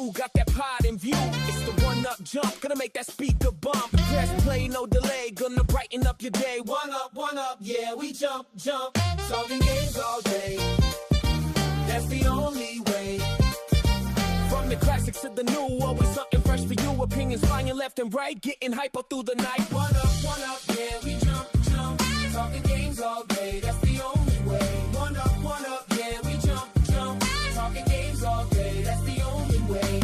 you, got that pod in view. It's the one-up jump, gonna make that speaker bump. Press play, no delay, gonna brighten up your day. One up, yeah, we jump. Solving games all day, that's the only way. From the classics to the new, always something fresh for you. Opinions flying left and right, getting hyper through the night. One up, yeah, we jump. Talking games all day, that's the only way. One up, yeah, we jump. Talking games all day, that's the only way.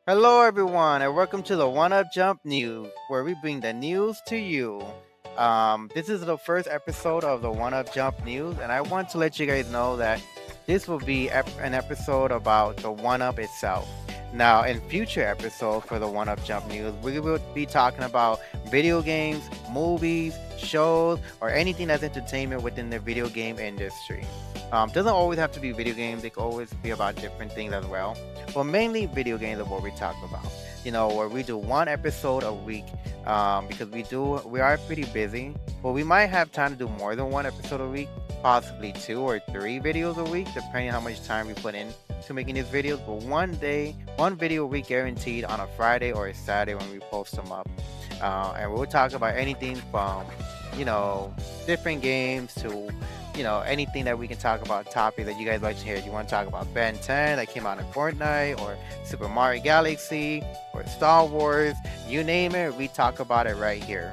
Hello, everyone, and welcome to the One Up Jump News, where we bring the news to you. This is the first episode of the One Up Jump News, and I want to let you guys know that this will be an episode about the One Up itself. Now, in future episodes for the One Up Jump News, we will be talking about video games, movies, shows, or anything that's entertainment within the video game industry. Doesn't always have to be video games. It can always be about different things as well. But mainly video games are what we talk about. You know, where we do one episode a week because we are pretty busy. But we might have time to do more than one episode a week, possibly 2 or 3 videos a week, depending on how much time we put in to making these videos. But one video a week guaranteed on a Friday or a Saturday when we post them up. And we'll talk about anything from, different games to anything that we can talk about, topic that you guys like to hear. You want to talk about Ben 10 that came out in Fortnite, or Super Mario Galaxy, or Star Wars, you name it, we talk about it right here.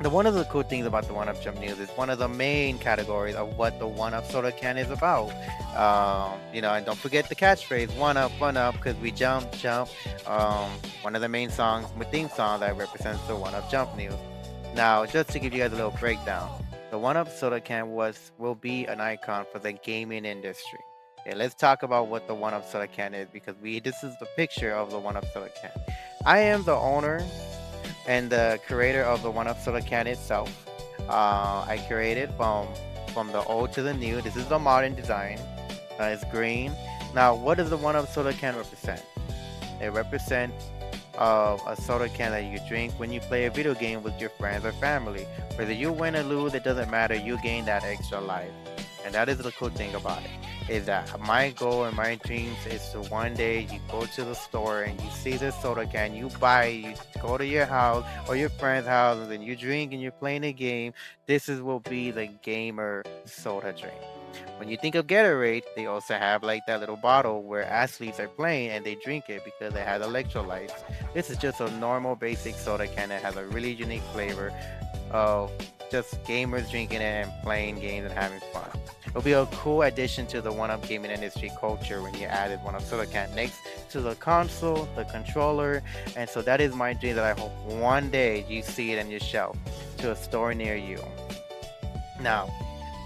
One of the cool things about the One Up Jump News is one of the main categories of what the One Up Soda Can is about. And don't forget the catchphrase, one up, because we jump. One of the main theme songs that represents the One Up Jump News. Now, just to give you guys a little breakdown, the One Up Soda Can will be an icon for the gaming industry. Okay, let's talk about what the One Up Soda Can is, because this is the picture of the One Up Soda Can. I am the owner and the creator of the One Up Soda Can itself. I created from the old to the new. This is the modern design. It's green. Now, what does the One Up Soda Can represent? It represents a soda can that you drink when you play a video game with your friends or family. Whether you win or lose, it doesn't matter. You gain that extra life. And that is the cool thing about it, is that my goal and my dreams is to one day you go to the store and you see this soda can, you buy it, you go to your house or your friend's house, and you drink and you're playing a game. This will be the gamer soda drink. When you think of Gatorade, they also have like that little bottle where athletes are playing and they drink it because it has electrolytes. This is just a normal basic soda can that has a really unique flavor of just gamers drinking it and playing games and having fun. It'll be a cool addition to the One Up gaming industry culture when you added One Up Soda Can next to the console, the controller. And so that is my dream, that I hope one day you see it on your shelf to a store near you. Now,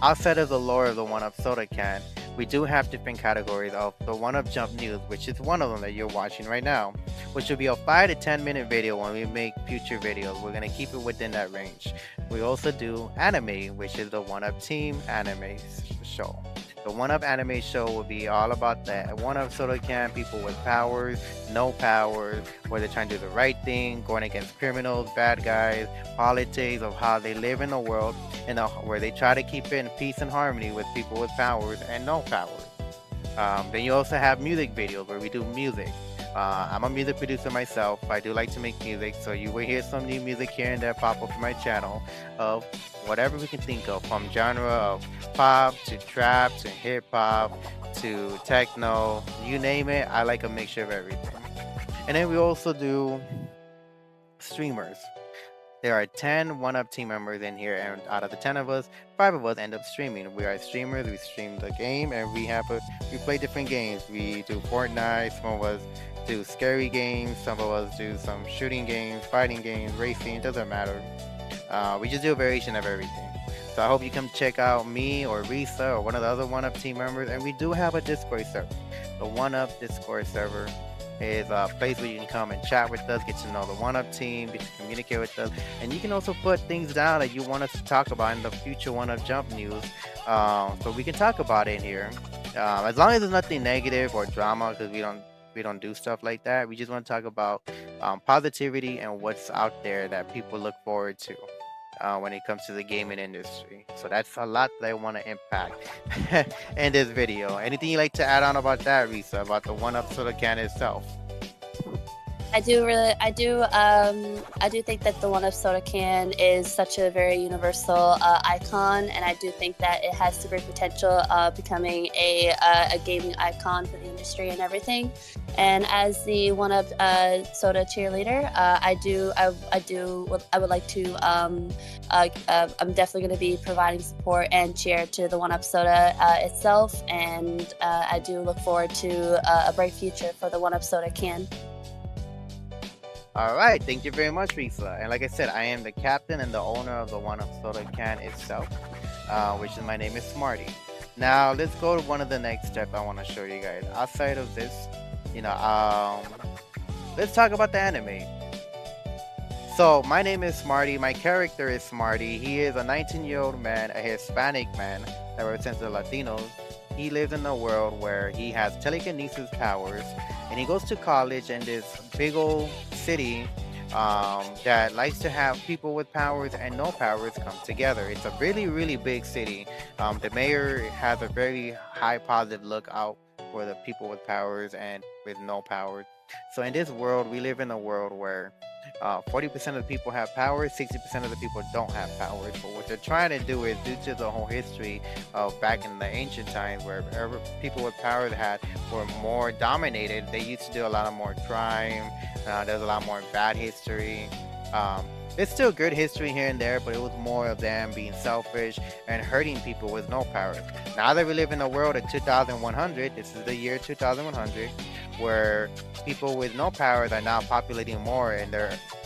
outside of the lore of the One Up Soda Can, we do have different categories of the One Up Jump News, which is one of them that you're watching right now, which will be a 5 to 10 minute video when we make future videos. We're going to keep it within that range. We also do anime, which is the One Up Team anime show. The One Up anime show will be all about that One Up Soda Can, people with powers, no powers, where they're trying to do the right thing, going against criminals, bad guys, politics of how they live in the world, and where they try to keep it in peace and harmony with people with powers and no powers. Then you also have music videos where we do music. I'm a music producer myself. I do like to make music, so you will hear some new music here and there pop up on my channel of whatever we can think of, from genre of pop to trap to hip hop to techno, you name it. I like a mixture of everything. And then we also do streamers. There are 10 One Up team members in here, and out of the 10 of us, 5 of us end up streaming. We are streamers. We stream the game, and we play different games. We do Fortnite. Some of us do scary games. Some of us do some shooting games, fighting games, racing. It doesn't matter. We just do a variation of everything. So I hope you come check out me or Risa or one of the other One Up team members. And we do have a Discord server. The One Up Discord server is a place where you can come and chat with us, get to know the One Up team, get to communicate with us, and you can also put things down that you want us to talk about in the future One Up Jump News, so we can talk about it in here, as long as there's nothing negative or drama, because we don't do stuff like that. We just want to talk about positivity and what's out there that people look forward to. when it comes to the gaming industry. So that's a lot that I want to impact in this video. Anything you like to add on about that, Risa, about the One Up Soda Can itself? I do think that the One Up Soda Can is such a very universal icon, and I do think that it has the great potential of becoming a gaming icon for the industry and everything. And as the One Up Soda cheerleader, I would like to. I'm definitely going to be providing support and cheer to the One Up Soda itself, and I do look forward to a bright future for the One Up Soda Can. All right, thank you very much, Risa. And like I said, I am the captain and the owner of the One Up Soda Can itself, which is my name is Smarty. Now let's go to one of the next steps I want to show you guys. Outside of this, let's talk about the anime. So my name is Smarty. My character is Smarty. He is a 19-year-old man, a Hispanic man that represents the Latinos. He lives in a world where he has telekinesis powers, and he goes to college in this big old city that likes to have people with powers and no powers come together. It's a really, really big city. The mayor has a very high positive look out for the people with powers and with no powers. So in this world, we live in a world where 40% of the people have powers, 60% of the people don't have powers. But what they're trying to do is, due to the whole history of back in the ancient times where people with powers were more dominated, they used to do a lot of more crime. There's a lot more bad history. There's still good history here and there, but it was more of them being selfish and hurting people with no powers. Now that we live in a world of 2100, this is the year 2100, where people with no powers are now populating more, and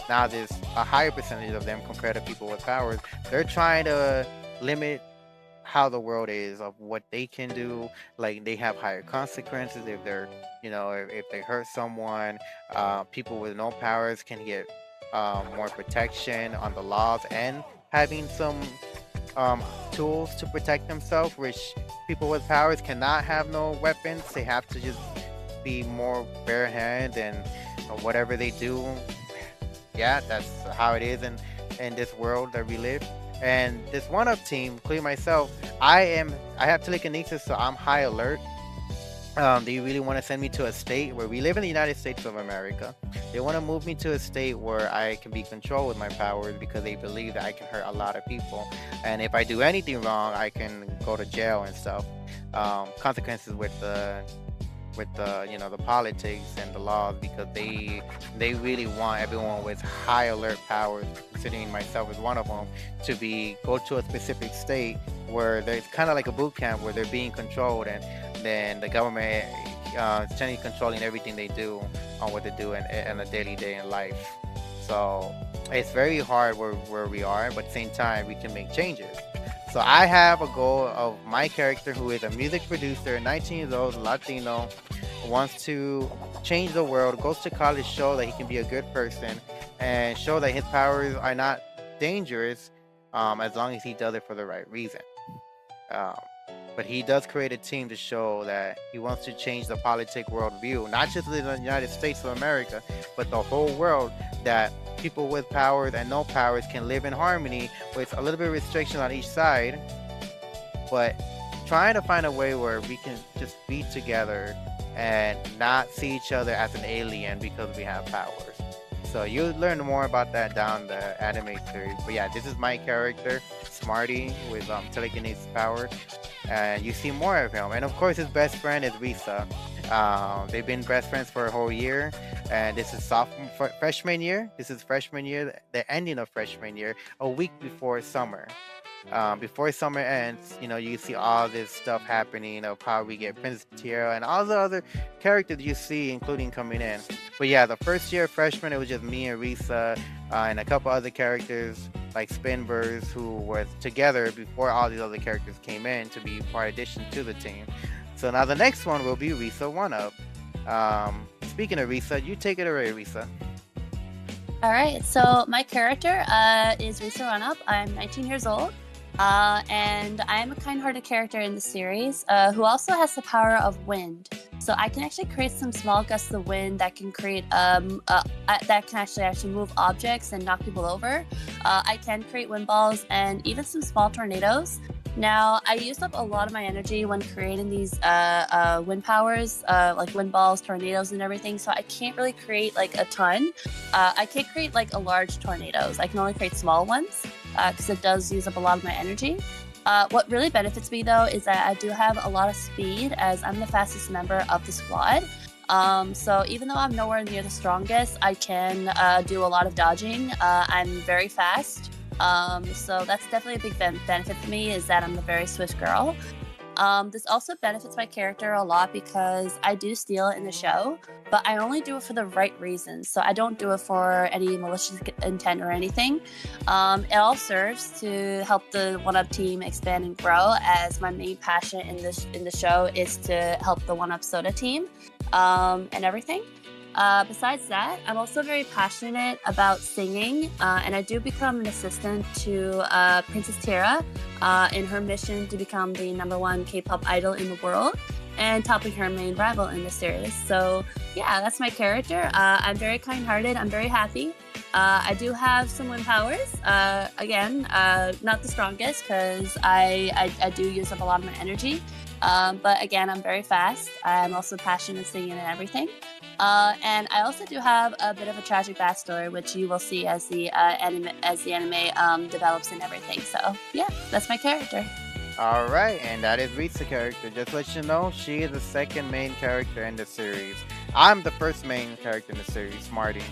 now there's a higher percentage of them compared to people with powers. They're trying to limit how the world is, of what they can do. Like, they have higher consequences if they're, if they hurt someone. People with no powers can get more protection on the laws and having some tools to protect themselves, which people with powers cannot have no weapons. They have to just be more bare hands, and whatever they do, yeah, that's how it is in this world that we live. And this One Up team, including myself, I have telekinesis, so I'm high alert. They really want to send me to a state where we live in the United States of America. They want to move me to a state where I can be controlled with my powers, because they believe that I can hurt a lot of people, and if I do anything wrong, I can go to jail and stuff. Consequences with the the politics and the laws, because they really want everyone with high alert powers, considering myself as one of them, to go to a specific state where there's kind of like a boot camp where they're being controlled, and then the government is generally controlling everything they do on what they do in a daily day in life. So it's very hard where we are, but at the same time we can make changes. So I have a goal of my character, who is a music producer, 19 years old, Latino, wants to change the world, goes to college, show that he can be a good person, and show that his powers are not dangerous, as long as he does it for the right reason. But he does create a team to show that he wants to change the politic worldview, not just in the United States of America, but the whole world, that people with powers and no powers can live in harmony with a little bit of restriction on each side, but trying to find a way where we can just be together and not see each other as an alien because we have powers. So you'll learn more about that down the anime series. But yeah, this is my character, Smarty, with telekinesis powers, and you see more of him. And of course, his best friend is Risa. They've been best friends for a whole year, and this is freshman year. This is freshman year, the ending of freshman year, a week before summer. Before summer ends, you see all this stuff happening of how we get Princess Tiara and all the other characters you see, including coming in. But yeah, the first year of freshman, it was just me and Risa, and a couple other characters like Spinverse, who were together before all these other characters came in to be part addition to the team. So now the next one will be Risa One Up. Speaking of Risa, you take it away, Risa. All right, so my character is Risa One Up. I'm 19 years old. And I am a kind-hearted character in the series, who also has the power of wind. So I can actually create some small gusts of wind that can create that can actually move objects and knock people over. I can create wind balls and even some small tornadoes. Now, I used up a lot of my energy when creating these wind powers, like wind balls, tornadoes, and everything. So I can't really create like a ton. I can't create like a large tornadoes. I can only create small ones because it does use up a lot of my energy. What really benefits me though is that I do have a lot of speed as I'm the fastest member of the squad. So even though I'm nowhere near the strongest, I can do a lot of dodging. I'm very fast. So that's definitely a big benefit for me is that I'm a very swift girl. This also benefits my character a lot because I do steal in the show, but I only do it for the right reasons. So I don't do it for any malicious intent or anything. It all serves to help the 1UP team expand and grow, as my main passion in the show is to help the 1UP Soda team and everything. Besides that, I'm also very passionate about singing, and I do become an assistant to Princess Tiara in her mission to become the #1 K-pop idol in the world and topping her main rival in the series. So yeah, that's my character. I'm very kind-hearted. I'm very happy. I do have some wind powers. Again, not the strongest because I do use up a lot of my energy. But again, I'm very fast. I'm also passionate in singing and everything. And I also do have a bit of a tragic backstory, which you will see as the anime develops and everything. So yeah, that's my character. All right, and that is Risa's character. Just to let you know, she is the second main character in the series. I'm the first main character in the series, Smarty.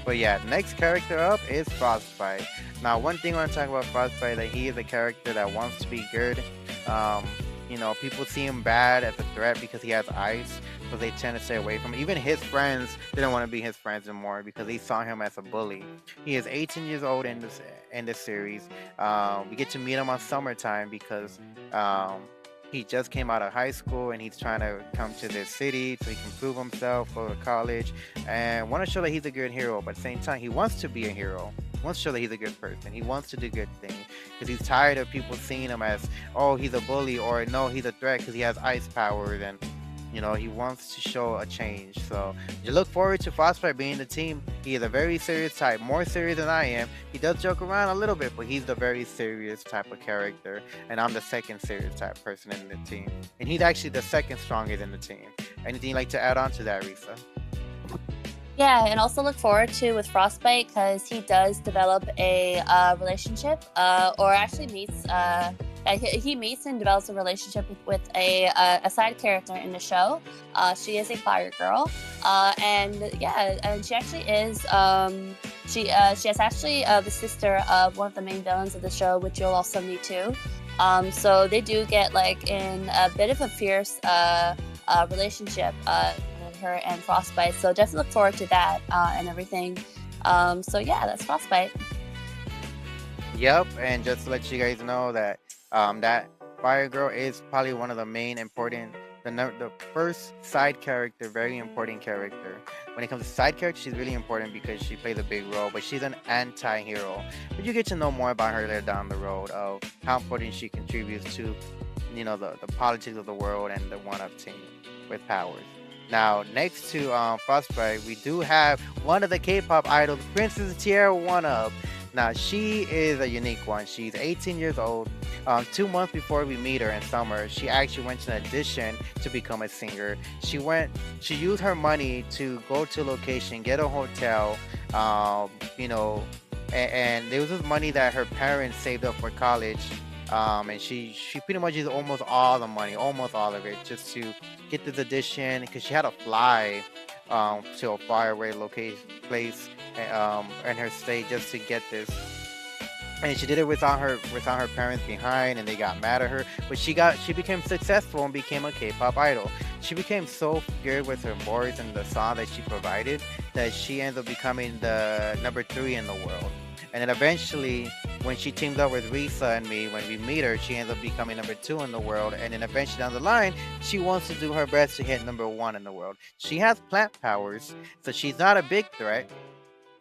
But yeah, next character up is Frostbite. Now, one thing I want to talk about Frostbite, that he is a character that wants to be good. People see him bad as a threat because he has ice, so they tend to stay away from him. Even his friends didn't want to be his friends anymore because they saw him as a bully. He is 18 years old in this series. We get to meet him on summertime because he just came out of high school and he's trying to come to this city so he can prove himself, go to college, and want to show that he's a good hero. But at the same time, he wants to be a hero. He wants to show that he's a good person. He wants to do good things because he's tired of people seeing him as, oh, he's a bully, or no, he's a threat because he has ice powers, and he wants to show a change. So you look forward to Frostbite being the team. He is a very serious type, more serious than I am. He does joke around a little bit, but he's the very serious type of character, and I'm the second serious type person in the team. And he's actually the second strongest in the team. Anything you'd like to add on to that, Risa? Yeah, and also look forward to with Frostbite because he does develop a relationship, or actually meets. He meets and develops a relationship with a side character in the show. She is a fire girl, and she actually is. She is actually the sister of one of the main villains of the show, which you'll also meet too. So they do get like in a bit of a fierce relationship. Her and Frostbite, so definitely look forward to that and everything. So yeah, that's Frostbite. Yep, and just to let you guys know that that Fire Girl is probably one of the main important, the first side character, very important character. When it comes to side character, she's really important because she plays a big role, but she's an anti-hero. But you get to know more about her later down the road of how important she contributes to, the politics of the world and the 1UP team with powers. Now, next to Frostbite, we do have one of the K-pop idols, Princess Tiara 1UP. Now, she is a unique one. She's 18 years old. 2 months before we meet her in summer, she actually went to an audition to become a singer. She used her money to go to a location, get a hotel, and there was this money that her parents saved up for college. And she pretty much used almost all the money, almost all of it, just to get this audition, because she had to fly to a faraway place in her state just to get this. And she did it without her parents behind, and they got mad at her. But she became successful and became a K-pop idol. She became so good with her voice and the song that she provided that she ends up becoming the #3 in the world. And then eventually, when she teamed up with Risa and me, when we meet her, she ends up becoming #2 in the world. And then eventually down the line, she wants to do her best to hit #1 in the world. She has plant powers, so she's not a big threat.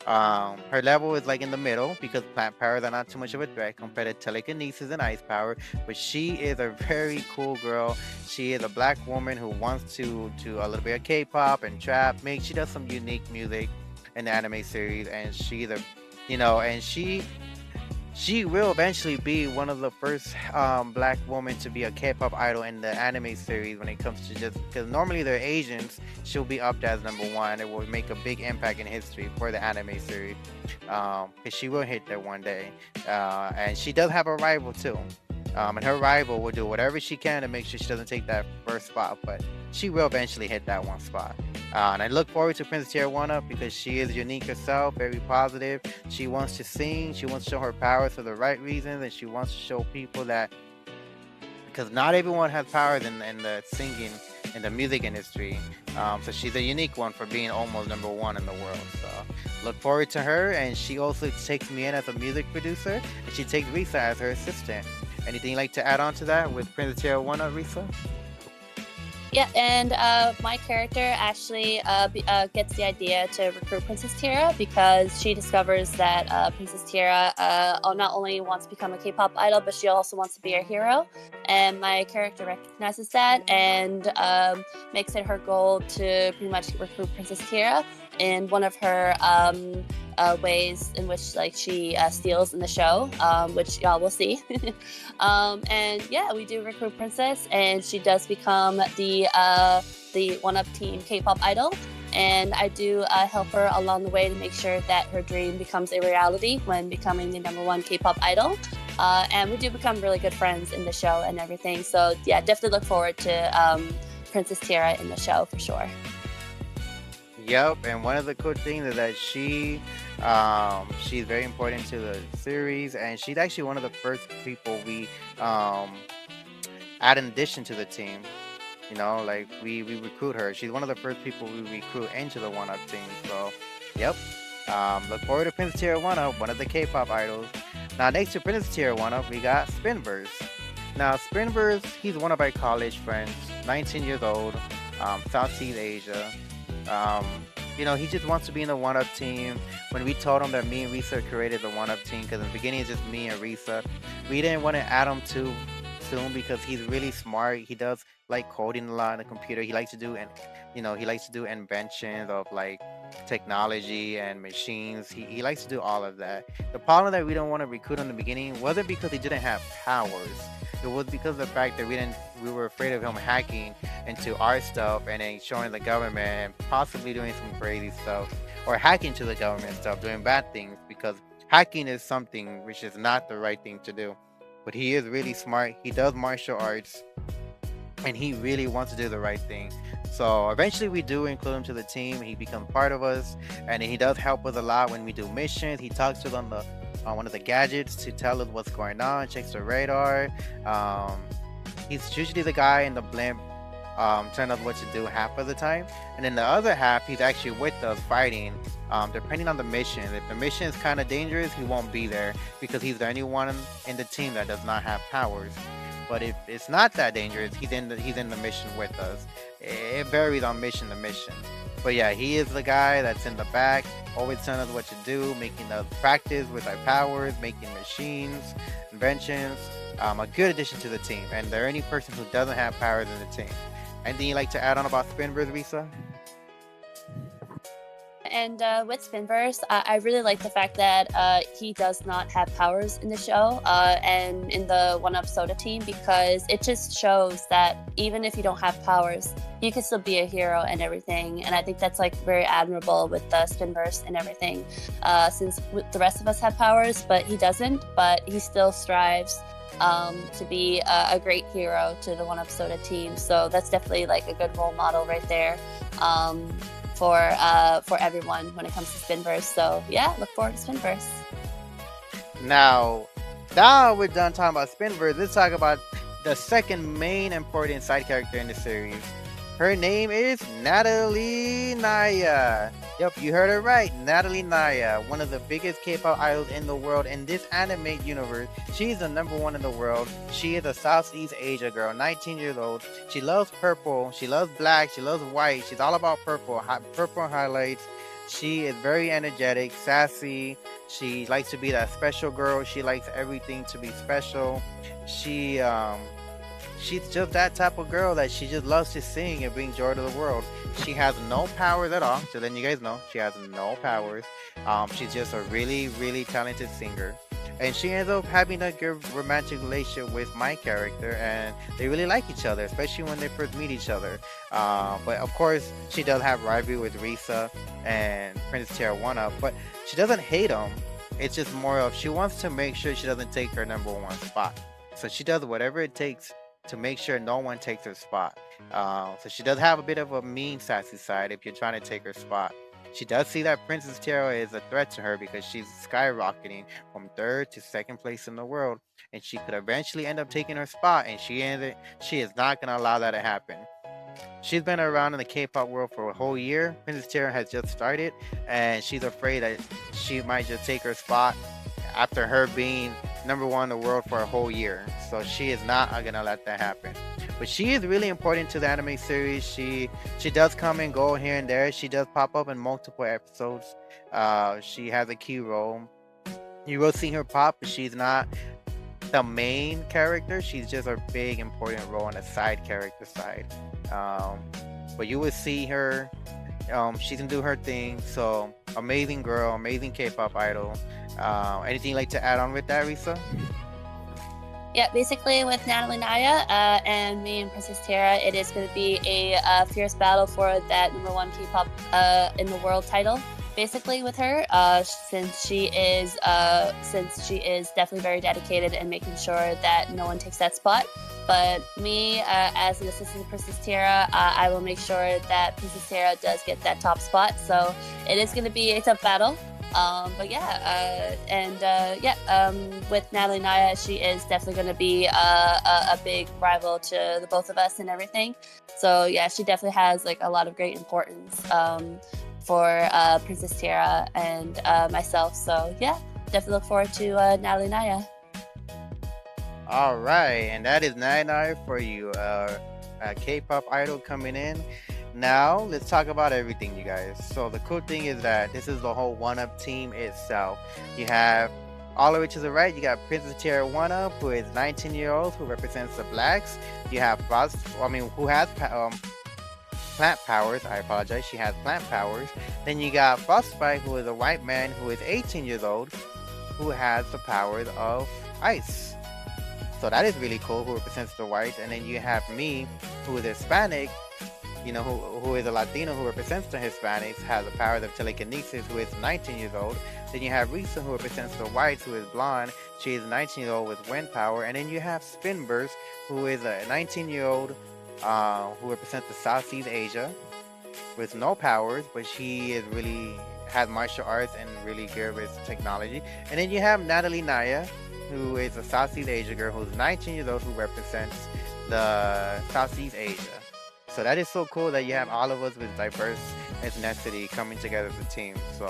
Her level is like in the middle because plant powers are not too much of a threat compared to telekinesis and ice power. But she is a very cool girl. She is a black woman who wants to do a little bit of K-pop and trap. She does some unique music in the anime series, and she's a, and she will eventually be one of the first black women to be a K-pop idol in the anime series when it comes to just because normally they're Asians. She'll be upped as #1. It will make a big impact in history for the anime series because she will hit there one day. And she does have a rival too. And her rival will do whatever she can to make sure she doesn't take that first spot, but she will eventually hit that one spot. And I look forward to Princess Tier 1 Up because she is unique herself, very positive. She wants to sing, she wants to show her powers for the right reasons, and she wants to show people that because not everyone has powers in the singing in the music industry. So she's a unique one for being almost #1 in the world. So look forward to her, and she also takes me in as a music producer, and she takes Risa as her assistant. Anything you'd like to add on to that with Princess Tier 1 Up, Risa? Yeah, and my character actually gets the idea to recruit Princess Tiara because she discovers that Princess Tiara not only wants to become a K-pop idol, but she also wants to be a hero. And my character recognizes that and makes it her goal to pretty much recruit Princess Tiara in one of her ways in which she steals in the show, which y'all will see. And yeah, we do recruit Princess, and she does become the 1UP Team K-pop idol. And I do help her along the way to make sure that her dream becomes a reality when becoming the #1 K-pop idol. And we do become really good friends in the show and everything. So yeah, definitely look forward to Princess Tiara in the show for sure. Yep, and one of the cool things is that she's very important to the series, and she's actually one of the first people we add in addition to the team. We recruit her. She's one of the first people we recruit into the 1UP team. So, yep. Look forward to Princess Tier 1UP, one of the K-pop idols. Now, next to Princess Tier 1UP, we got Spinverse. Now, Spinverse, he's one of our college friends, 19 years old, Southeast Asia. He just wants to be in the 1UP team. When we told him that me and Risa created the 1UP team, because in the beginning it's just me and Risa, we didn't want to add him too soon because he's really smart. He does like coding a lot on the computer. He likes to do inventions of technology and machines. He likes to do all of that. The problem that we don't want to recruit in the beginning wasn't because he didn't have powers. It was because of the fact that we were afraid of him hacking into our stuff and then showing the government and possibly doing some crazy stuff, or hacking to the government stuff, doing bad things, because hacking is something which is not the right thing to do. But he is really smart. He does martial arts, and he really wants to do the right thing. So eventually we do include him to the team. He becomes part of us, and he does help us a lot when we do missions. He talks to us on one of the gadgets to tell us what's going on, checks the radar. He's usually the guy in the blimp telling us what to do half of the time, and then the other half he's actually with us fighting, depending on the mission. If the mission is kind of dangerous, he won't be there because he's the only one in the team that does not have powers. But if it's not that dangerous, he's in the mission with us. It varies on mission to mission. But yeah, he is the guy that's in the back, always telling us what to do, making us practice with our powers, making machines, inventions. A good addition to the team, and they're any person who doesn't have powers in the team. Anything you'd like to add on about Spinverse, Risa? And with Spinverse, I really like the fact that he does not have powers in the show and in the 1UP Soda team, because it just shows that even if you don't have powers, you can still be a hero and everything. And I think that's very admirable with Spinverse and everything, since the rest of us have powers, but he doesn't. But he still strives to be a great hero to the 1UP Soda team. So that's definitely a good role model right there. For everyone when it comes to Spinverse. So yeah, look forward to Spinverse. Now we're done talking about Spinverse. Let's talk about the second main important side character in the series. Her name is Natalie Naya. Yep, you heard it right. Natalie Naya, one of the biggest K-pop idols in the world in this anime universe. She's the #1 in the world. She is a Southeast Asia girl, 19 years old. She loves purple. She loves black. She loves white. She's all about purple highlights. She is very energetic, sassy. She likes to be that special girl. She likes everything to be special. She she's just that type of girl that she just loves to sing and bring joy to the world. She has no powers at all. So then you guys know she has no powers. She's just a really, really talented singer. And she ends up having a good romantic relationship with my character, and they really like each other, especially when they first meet each other. But of course, she does have rivalry with Risa and Princess Tiara One Up, but she doesn't hate him. It's just more of she wants to make sure she doesn't take her number one spot. So she does whatever it takes to make sure no one takes her spot. So she does have a bit of a mean, sassy side if you're trying to take her spot. She does see that Princess Tiara is a threat to her because she's skyrocketing from third to second place in the world, and she could eventually end up taking her spot, and she is not going to allow that to happen. She's been around in the K-pop world for a whole year. Princess Tiara has just started, and she's afraid that she might just take her spot after her being number one in the world for a whole year. So she is not going to let that happen. But she is really important to the anime series. She does come and go here and there. She does pop up in multiple episodes. She has a key role. You will see her pop, but she's not the main character. She's just a big important role on the side character side. But you will see her. She can do her thing. So amazing girl, amazing K-pop idol. Anything you'd like to add on with that, Risa? Yeah, basically with Natalie Naya and me and Princess Tiara, it is going to be a fierce battle for that number one K-pop in the world title. Basically, with her, since she is definitely very dedicated and making sure that no one takes that spot. But me, as an assistant to Princess Tiara, I will make sure that Princess Tiara does get that top spot. So it is going to be a tough battle. But yeah, with Natalie Naya, she is definitely going to be a big rival to the both of us and everything. So yeah, she definitely has like a lot of great importance for Princess Tiara and myself. So yeah, definitely look forward to Natalie Naya. All right, and that is Naya for you, a K-pop idol coming in. Now, let's talk about everything, you guys. So the cool thing is that this is the whole One Up team itself. You have all the way to the right, you got Princess Tiara One Up, who is 19-year-old, who represents the blacks. You have who has plant powers. I apologize. She has plant powers. Then you got Frostbite, who is a white man, who is 18 years old, who has the powers of ice. So that is really cool, who represents the whites. And then you have me, who is Hispanic, who is a Latino who represents the Hispanics, has the powers of telekinesis, who is 19 years old. Then you have Risa, who represents the whites, who is blonde. She is 19 years old with wind power. And then you have Spinburst, who is a 19-year-old who represents the Southeast Asia with no powers, but she is really has martial arts and really good with technology. And then you have Natalie Naya, who is a Southeast Asia girl who's 19 years old, who represents the Southeast Asia. So that is so cool that you have all of us with diverse ethnicity coming together as a team. So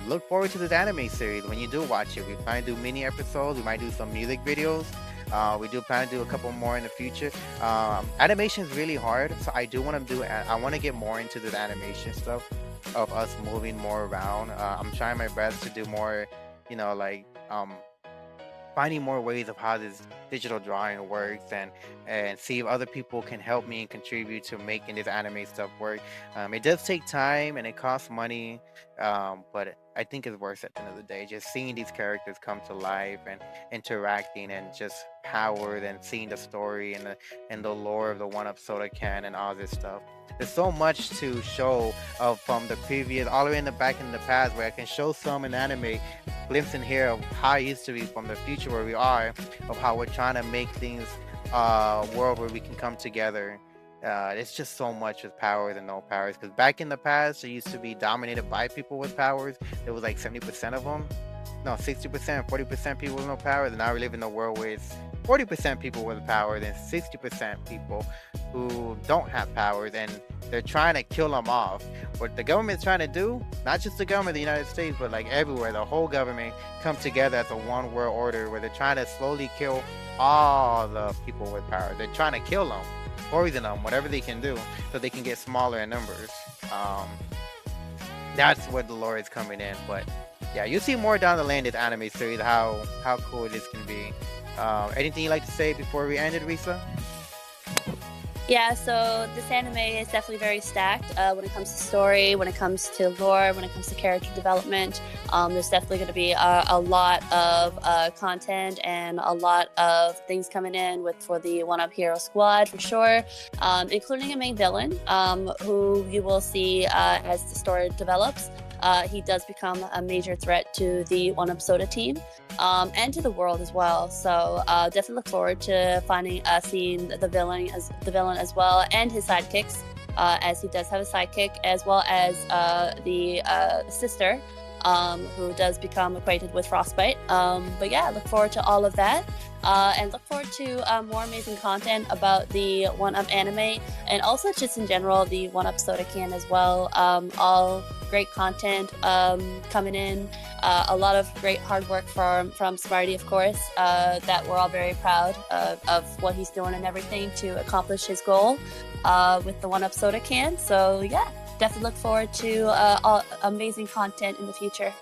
look forward to this anime series when you do watch it. We plan to do mini episodes. We might do some music videos. We do plan to do a couple more in the future. Animation is really hard, so I want to get more into this animation stuff of us moving more around. I'm trying my best to do more, finding more ways of how this digital drawing works and see if other people can help me and contribute to making this anime stuff work. It does take time and it costs money, but I think it's worth it at the end of the day. Just seeing these characters come to life and interacting and just powered and seeing the story and the lore of the One Up Soda Can and all this stuff. There's so much to show from the previous, all the way in the back in the past, where I can show some in anime, glimpse in here of how it used to be from the future where we are, of how we're trying to make things a world where we can come together. It's just so much with powers and no powers, because back in the past it used to be dominated by people with powers. There was like 70% of them, no, 60%, 40% people with no powers, and now we live in a world with 40% people with powers and 60% people who don't have powers, and they're trying to kill them off. What the government's trying to do, not just the government of the United States, but like everywhere, the whole government come together as a one world order where they're trying to slowly kill all the people with power. They're trying to kill them, poison them, whatever they can do, so they can get smaller in numbers. That's where the lore is coming in. But yeah, you see more down the lane this anime series, how cool this can be. Anything you like to say before we end it, Risa? Yeah, so this anime is definitely very stacked when it comes to story, when it comes to lore, when it comes to character development. There's definitely going to be a lot of content and a lot of things coming in for the One Up Hero Squad for sure, including a main villain who you will see as the story develops. He does become a major threat to the One Up Soda team and to the world as well. So definitely look forward to seeing the villain as well, and his sidekicks, as he does have a sidekick, as well as the sister, who does become acquainted with Frostbite. But yeah, look forward to all of that. And look forward to more amazing content about the One Up anime, and also just in general the One Up Soda Can as well. All great content coming in. A lot of great hard work from Smarty, of course. That we're all very proud of what he's doing and everything to accomplish his goal with the One Up Soda Can. So yeah, definitely look forward to amazing content in the future.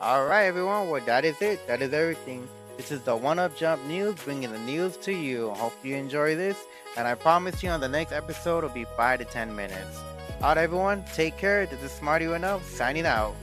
All right, everyone. Well, that is it. That is everything. This is the One Up Jump News, bringing the news to you. Hope you enjoy this, and I promise you on the next episode it'll be 5 to 10 minutes. All right, everyone. Take care. This is Smarty One Up signing out.